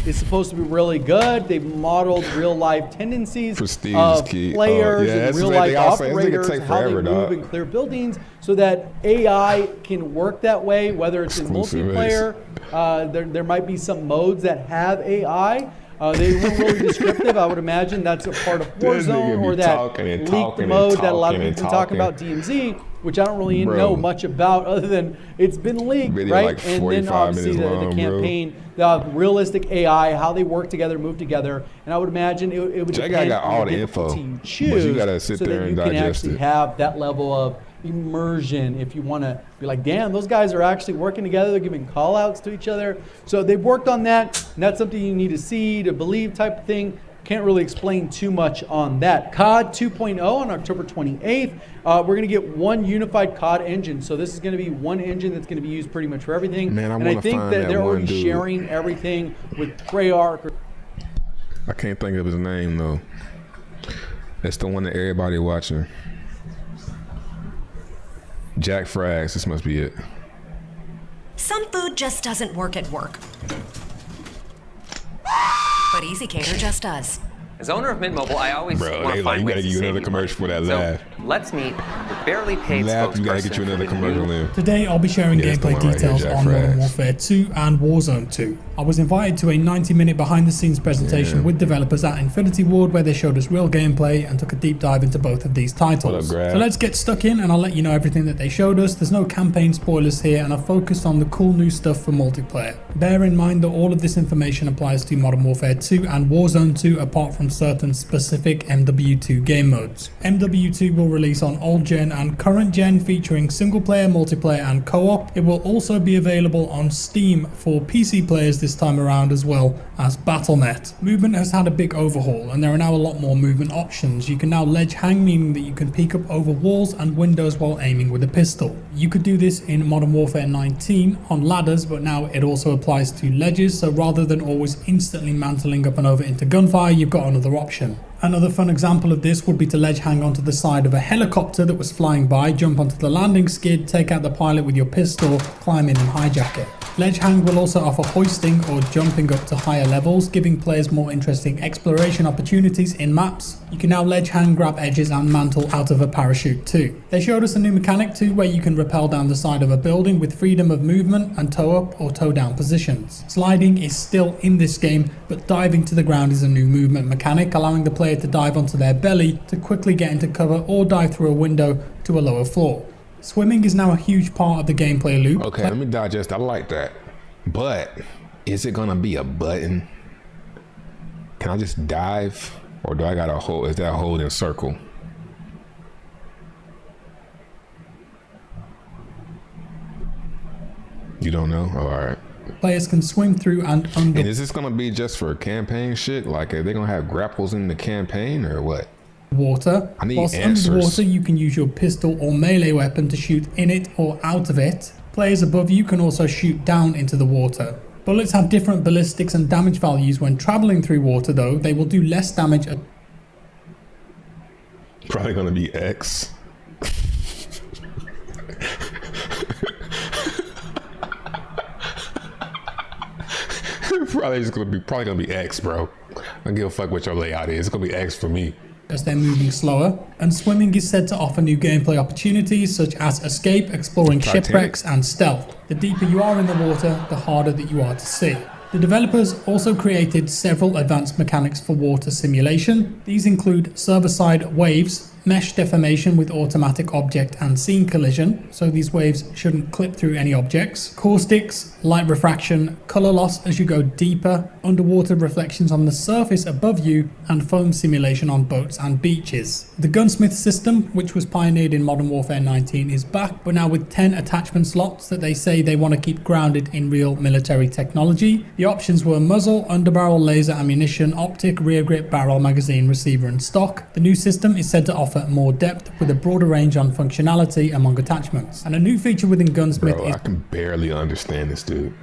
It's supposed to be really good. They've modeled real life tendencies Prestige of is key. players Yeah, and that's real what life they all say. It's gonna operators, take how they forever, move dog. and clear buildings, so that AI can work that way. Whether it's in Exclusive multiplayer, there might be some modes that have AI. They weren't really descriptive. I would imagine that's a part of Warzone or that leaked mode that a lot of people have been talking about, DMZ, which I don't really know much about other than it's been leaked, Video right? like And then 45 obviously minutes the long, campaign, the realistic AI, how they work together, move together, and I would imagine it would That guy depend got on all the the info, difficulty you but choose, you gotta sit so there that and you can digest actually it. have that level of immersion. If you want to be like, damn, those guys are actually working together, they're giving call outs to each other. So they've worked on that, and that's something you need to see, to believe type of thing. Can't really explain too much on that. COD 2.0 on October 28th. We're going to get one unified COD engine. So this is going to be one engine that's going to be used pretty much for everything. Man, and I think that they're already dude. sharing everything with Treyarch. I can't think of his name though. That's the one that everybody watching. Jack Frags. This must be it. Some food just doesn't work at work. But Easy Cater just does. As owner of Mint Mobile, I always want to find ways to you save another you commercial for money. that laugh. So let's meet the barely paid Laugh, you gotta get you spokesperson another for the commercial new in. Today I'll be sharing Yeah, it's the gameplay one right here, details Jack on Modern Frags. Warfare 2 and Warzone 2. I was invited to a 90-minute behind-the-scenes presentation with developers at Infinity Ward where they showed us real gameplay and took a deep dive into both of these titles. What up, Grab? So let's get stuck in and I'll let you know everything that they showed us. There's no campaign spoilers here and I've focused on the cool new stuff for multiplayer. Bear in mind that all of this information applies to Modern Warfare 2 and Warzone 2 apart from certain specific MW2 game modes. MW2 will release on all gen gen and current gen, featuring single player, multiplayer and co-op. It will also be available on Steam for PC players this time around, as well as Battle.net. Movement has had a big overhaul and there are now a lot more movement options. You can now ledge hang, meaning that you can peek up over walls and windows while aiming with a pistol. You could do this in Modern Warfare 19 on ladders, but now it also applies to ledges, so rather than always instantly mantling up and over into gunfire, you've got another option. Another fun example of this would be to ledge hang onto the side of a helicopter that was flying by, jump onto the landing skid, take out the pilot with your pistol, climb in and hijack it. Ledge hang will also offer hoisting or jumping up to higher levels, giving players more interesting exploration opportunities in maps. You can now ledge hang, grab edges and mantle out of a parachute too. They showed us a new mechanic too, where you can rappel down the side of a building with freedom of movement and toe up or toe down positions. Sliding is still in this game, but diving to the ground is a new movement mechanic, allowing the player to dive onto their belly to quickly get into cover or dive through a window to a lower floor. Swimming is now a huge part of the gameplay loop. Okay, let me digest. I like that. But is it gonna be a button? Can I just dive? Or do I gotta hold? Is that hold in circle? You don't know? Oh, alright. Players can swim through and under. And is this gonna be just for campaign shit? Like, are they gonna have grapples in the campaign or what? Water. I need Whilst answers. underwater, you can use your pistol or melee weapon to shoot in it or out of it. Players above you can also shoot down into the water. Bullets have different ballistics and damage values when traveling through water, though. They will do less damage. Probably gonna be X. Probably gonna be X, bro. I don't give a fuck what your layout is. It's gonna be X for me. As they're moving slower, and swimming is said to offer new gameplay opportunities such as escape, exploring shipwrecks and stealth. The deeper you are in the water, the harder that you are to see. The developers also created several advanced mechanics for water simulation. These include server-side waves, mesh deformation with automatic object and scene collision, so these waves shouldn't clip through any objects, caustics, light refraction, color loss as you go deeper, underwater reflections on the surface above you, and foam simulation on boats and beaches. The gunsmith system, which was pioneered in Modern Warfare 19, is back, but now with 10 attachment slots that they say they want to keep grounded in real military technology. The options were muzzle, underbarrel, laser ammunition, optic, rear grip, barrel, magazine, receiver and stock. The new system is said to offer more depth with a broader range on functionality among attachments. And a new feature within Gunsmith Bro, is... I can barely understand this dude.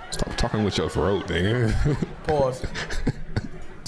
Stop talking with your throat, nigga. Pause.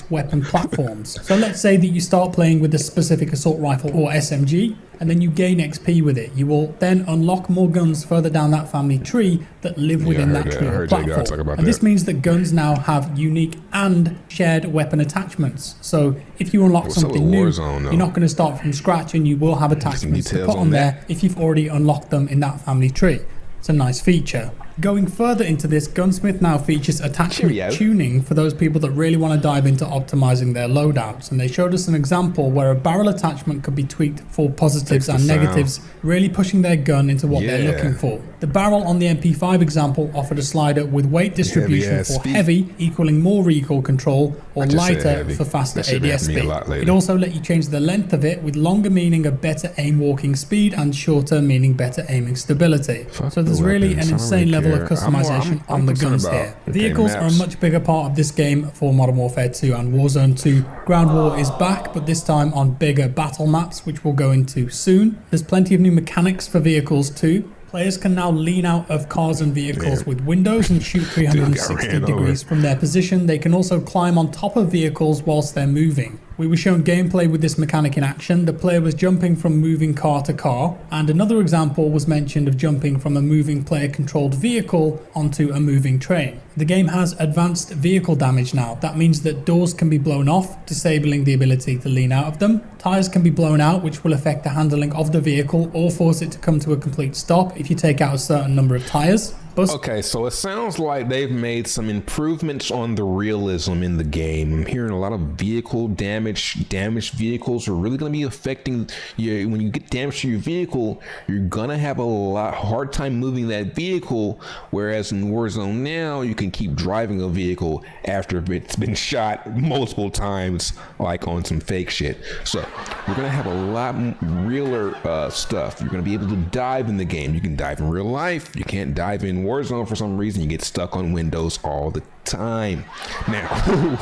weapon platforms. So let's say that you start playing with a specific assault rifle or SMG, and then you gain XP with it. You will then unlock more guns further down that family tree that live within that tree or platform. And this means that guns now have unique and shared weapon attachments. So if you unlock something new, you're not going to start from scratch, and you will have attachments to put on there if you've already unlocked them in that family tree. It's a nice feature. Going further into this, Gunsmith now features attachment tuning for those people that really want to dive into optimizing their loadouts. And they showed us an example where a barrel attachment could be tweaked for positives and negatives, really pushing their gun into what they're looking for. The barrel on the MP5 example offered a slider with weight distribution for heavy, equaling more recoil control, or lighter for faster ADS speed. It also let you change the length of it, with longer meaning a better aim walking speed and shorter meaning better aiming stability. So there's really an insane level of customization on the guns here. Vehicles are a much bigger part of this game for Modern Warfare 2 and Warzone 2. Ground War is back, but this time on bigger battle maps, which we'll go into soon. There's plenty of new mechanics for vehicles too. Players can now lean out of cars and vehicles with windows and shoot 360 degrees from their position. They can also climb on top of vehicles whilst they're moving. We were shown gameplay with this mechanic in action. The player was jumping from moving car to car, and another example was mentioned of jumping from a moving player-controlled vehicle onto a moving train. The game has advanced vehicle damage now. That means that doors can be blown off, disabling the ability to lean out of them. Tires can be blown out, which will affect the handling of the vehicle or force it to come to a complete stop if you take out a certain number of tires. Okay, so it sounds like they've made some improvements on the realism in the game. I'm hearing a lot of vehicle damage. Damaged vehicles are really going to be affecting you. When you get damage to your vehicle, you're going to have a hard time moving that vehicle. Whereas in Warzone now, you can keep driving a vehicle after it's been shot multiple times, like on some fake shit. So we're going to have a lot realer stuff. You're going to be able to dive in the game. You can dive in real life. You can't dive in Warzone for some reason. You get stuck on windows all the time. Now,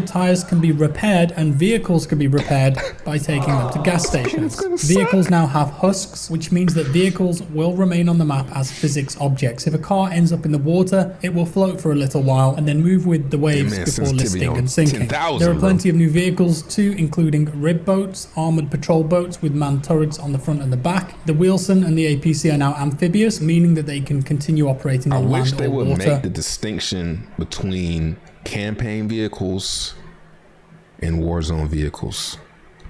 tires can be repaired and vehicles can be repaired by taking them to gas stations. Vehicles now have husks, which means that vehicles will remain on the map as physics objects. If a car ends up in the water, it will float for a little while and then move with the waves before listing and sinking. There are plenty of new vehicles too, including rib boats, armored patrol boats with manned turrets on the front and the back. The Wheelson and the APC are now amphibious, meaning that they can continue operating on land or water. I wish they would make the distinction between campaign vehicles and Warzone vehicles.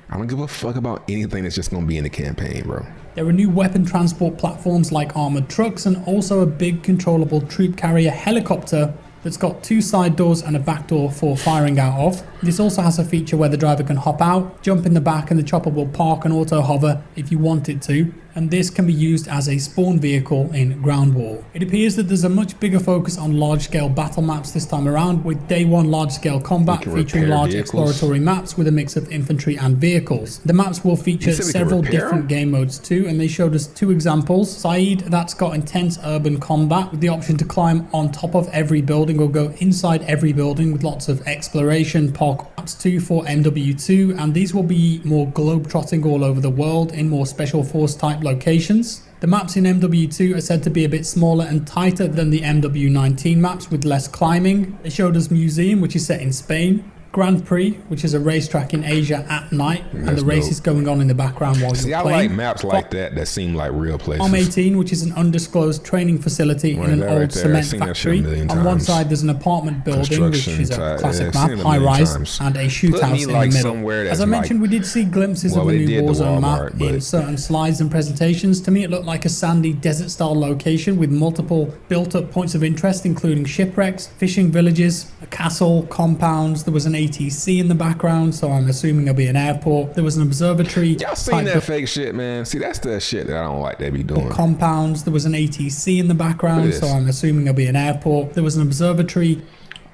I don't give a fuck about anything that's just gonna be in the campaign, bro. There are new weapon transport platforms like armored trucks and also a big controllable troop carrier helicopter that's got 2 side doors and a back door for firing out of. This also has a feature where the driver can hop out, jump in the back, and the chopper will park and auto hover if you want it to. And this can be used as a spawn vehicle in Ground War. It appears that there's a much bigger focus on large-scale battle maps this time around, with day 1 large-scale combat featuring large exploratory maps with a mix of infantry and vehicles. The maps will feature several different game modes too, and they showed us 2 examples. Saeed, that's got intense urban combat with the option to climb on top of every building or go inside every building with lots of exploration. Park maps 2 for MW2, and these will be more globe-trotting all over the world in more special force type locations. The maps in MW2 are said to be a bit smaller and tighter than the MW19 maps with less climbing. They showed us Museum, which is set in Spain, Grand Prix, which is a racetrack in Asia at night, and the race is going on in the background while you're playing. I like maps like that seem like real places. Farm 18, which is an undisclosed training facility in an old cement factory. On one side there's an apartment building, which is a classic map, high rise, and a shoot house in the middle. As I mentioned, we did see glimpses of a new Warzone map in certain slides and presentations. To me it looked like a sandy desert style location with multiple built up points of interest, including shipwrecks, fishing villages, a castle, compounds. There was an ATC in the background, so I'm assuming it'll be an airport. There was an observatory. Y'all seen that fake shit, man? See, that's the shit that I don't like they be doing. Compounds. There was an ATC in the background, so I'm assuming it'll be an airport. There was an observatory.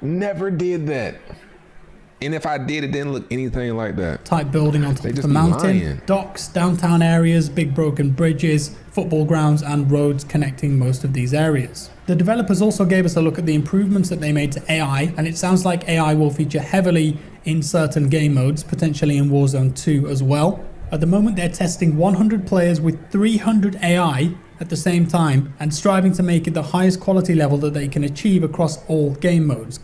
Never did that. And if I did, it didn't look anything like that. Type building on top of the mountain. Docks, downtown areas, big broken bridges, football grounds, and roads connecting most of these areas. The developers also gave us a look at the improvements that they made to AI, and it sounds like AI will feature heavily in certain game modes, potentially in Warzone 2 as well. At the moment, they're testing 100 players with 300 AI at the same time and striving to make it the highest quality level that they can achieve across all game modes.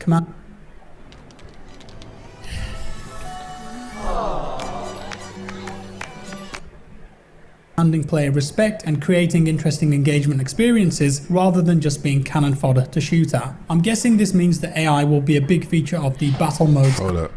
Commanding player respect and creating interesting engagement experiences rather than just being cannon fodder to shoot at. I'm guessing this means that AI will be a big feature of the battle modes. Hold up.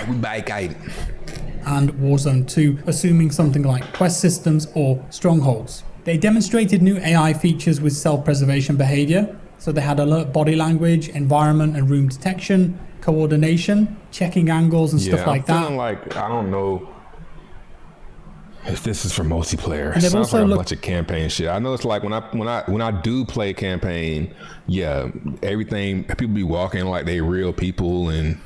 We bike out. And Warzone 2, assuming something like quest systems or strongholds. They demonstrated new AI features with self-preservation behavior. So they had alert body language, environment and room detection, coordination, checking angles and stuff like that. I'm feeling like, I don't know if this is for multiplayer. And it sounds like a bunch of campaign shit. I know it's like when I do play campaign, yeah, everything, people be walking like they real people and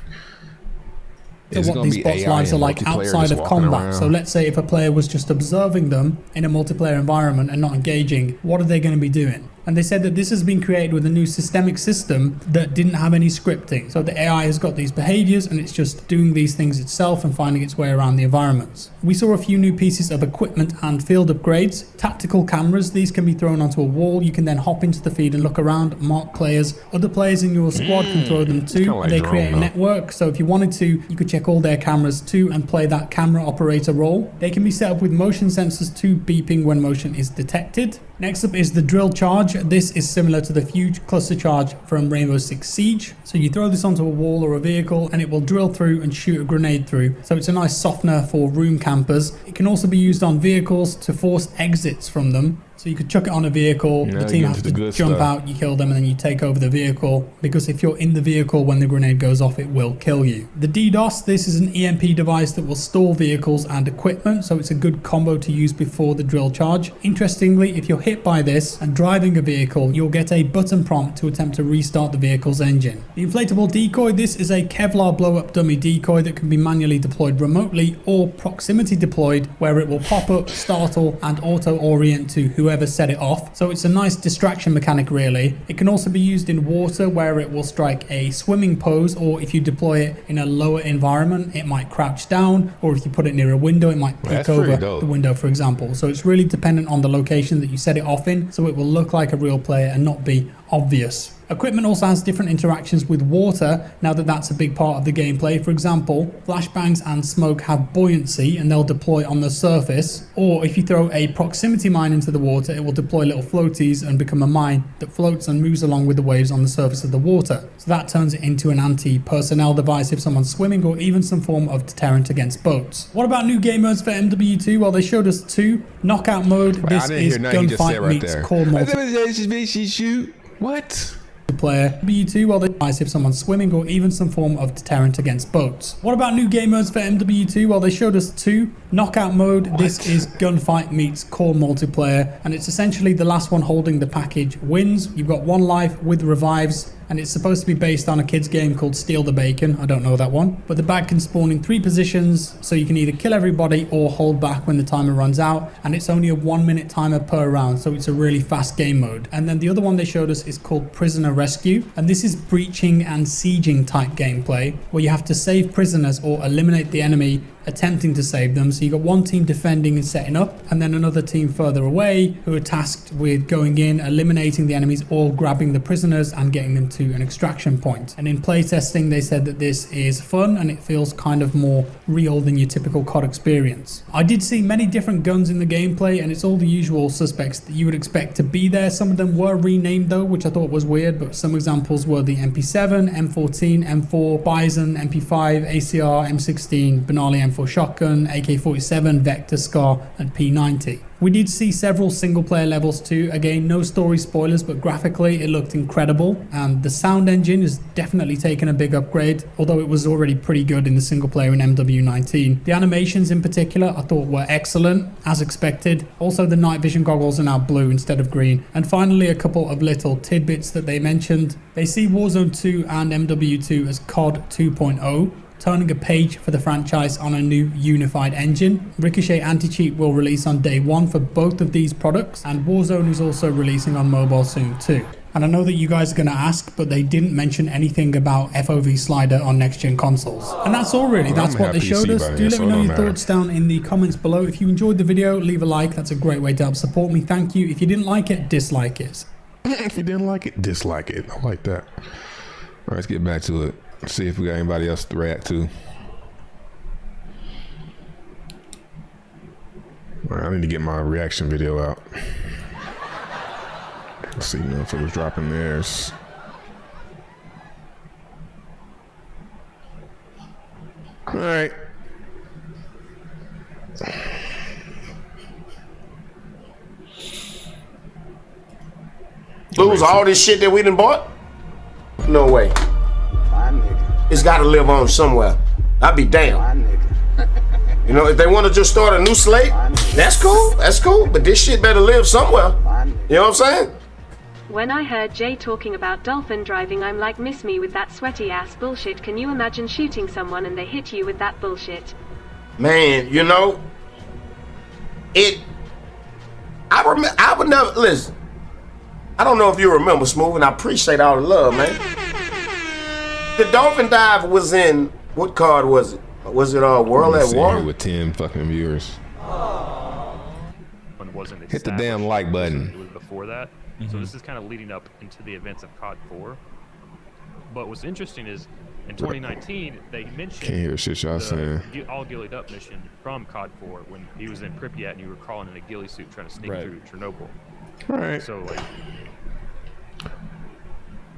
what these bots' lives are like outside of combat. So let's say if a player was just observing them in a multiplayer environment and not engaging, what are they going to be doing? And they said that this has been created with a new systemic system that didn't have any scripting. So the AI has got these behaviors and it's just doing these things itself and finding its way around the environments. We saw a few new pieces of equipment and field upgrades. Tactical cameras, these can be thrown onto a wall. You can then hop into the feed and look around, mark players. Other players in your squad can throw them too. Like they create a network. So if you wanted to, you could check all their cameras too and play that camera operator role. They can be set up with motion sensors too, beeping when motion is detected. Next up is the drill charge. This is similar to the Fuge cluster charge from Rainbow Six Siege. So you throw this onto a wall or a vehicle and it will drill through and shoot a grenade through. So it's a nice softener for room campers. It can also be used on vehicles to force exits from them. So you could chuck it on a vehicle, the team has to jump out, you kill them, and then you take over the vehicle. Because if you're in the vehicle when the grenade goes off, it will kill you. The DDoS, this is an EMP device that will stall vehicles and equipment, so it's a good combo to use before the drill charge. Interestingly, if you're hit by this and driving a vehicle, you'll get a button prompt to attempt to restart the vehicle's engine. The inflatable decoy, this is a Kevlar blow-up dummy decoy that can be manually deployed remotely or proximity deployed, where it will pop up, startle, and auto-orient to whoever set it off. So it's a nice distraction mechanic really. It can also be used in water where it will strike a swimming pose, or if you deploy it in a lower environment it might crouch down, or if you put it near a window it might peek over the window, for example. So it's really dependent on the location that you set it off in, so it will look like a real player and not be obvious. Equipment also has different interactions with water now that that's a big part of the gameplay. For example, flashbangs and smoke have buoyancy and they'll deploy on the surface, or if you throw a proximity mine into the water it will deploy little floaties and become a mine that floats and moves along with the waves on the surface of the water. So that turns it into an anti-personnel device if someone's swimming, or even some form of deterrent against boats. What about new game modes for MW2? Well, they showed us two. Knockout mode, this is gunfight meets core multiplayer. What? Player MW2, well, the device if someone's swimming, or even some form of deterrent against boats. What about new game modes for MW2? Well, they showed us two. Knockout mode, this is gunfight meets core multiplayer, and it's essentially the last one holding the package wins. You've got one life with revives, and it's supposed to be based on a kid's game called Steal the Bacon. I don't know that one. But the bag can spawn in 3 positions, so you can either kill everybody or hold back when the timer runs out, and it's only a 1-minute timer per round, so it's a really fast game mode. And then the other one they showed us is called Prisoner Rescue, and this is breaching and sieging type gameplay, where you have to save prisoners or eliminate the enemy attempting to save them. So you got one team defending and setting up, and then another team further away who are tasked with going in, eliminating the enemies, or grabbing the prisoners and getting them to an extraction point. And in playtesting they said that this is fun and it feels kind of more real than your typical COD experience. I did see many different guns in the gameplay, and it's all the usual suspects that you would expect to be there. Some of them were renamed though, which I thought was weird, but some examples were the MP7, M14, M4, Bison, MP5, ACR, M16, Benali M4 shotgun, AK-47, Vector, Scar, and P90. We did see several single player levels too. Again, no story spoilers, but graphically it looked incredible, and the sound engine is definitely taken a big upgrade, although it was already pretty good in the single player in MW19. The animations in particular I thought were excellent, as expected. Also the night vision goggles are now blue instead of green. And finally, a couple of little tidbits that they mentioned. They see Warzone 2 and MW2 as COD 2.0. turning a page for the franchise on a new unified engine. Ricochet Anti-Cheat will release on day 1 for both of these products, and Warzone is also releasing on mobile soon too. And I know that you guys are going to ask, but they didn't mention anything about FOV slider on next-gen consoles. And that's all really, that's what they showed us. Do let me know your thoughts down in the comments below. If you enjoyed the video, leave a like, that's a great way to help support me, thank you. If you didn't like it, dislike it. If you didn't like it, dislike it. I like that. All right, let's get back to it. See if we got anybody else to react to. All right, I need to get my reaction video out. Let's see, if it was dropping theirs. All right. Lose all this shit that we done bought? No way. It's got to live on somewhere. I'd be damned. You know, if they want to just start a new slate, that's cool. That's cool. But this shit better live somewhere. You know what I'm saying? When I heard Jay talking about dolphin driving, I'm like, miss me with that sweaty ass bullshit. Can you imagine shooting someone and they hit you with that bullshit? Man, you know, I would never, listen, I don't know if you remember, Smooth, and I appreciate all the love, man. The dolphin dive was in, what card was it? Was it World at War? With 10 fucking viewers. Wasn't hit the damn like button. It was before that. So this is kind of leading up into the events of COD 4. But what's interesting is in 2019 they mentioned Can't hear shit y'all saying. All Ghillied Up mission from COD 4 when he was in Pripyat and you were crawling in a ghillie suit trying to sneak through Chernobyl. All right. So like,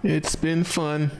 it's been fun.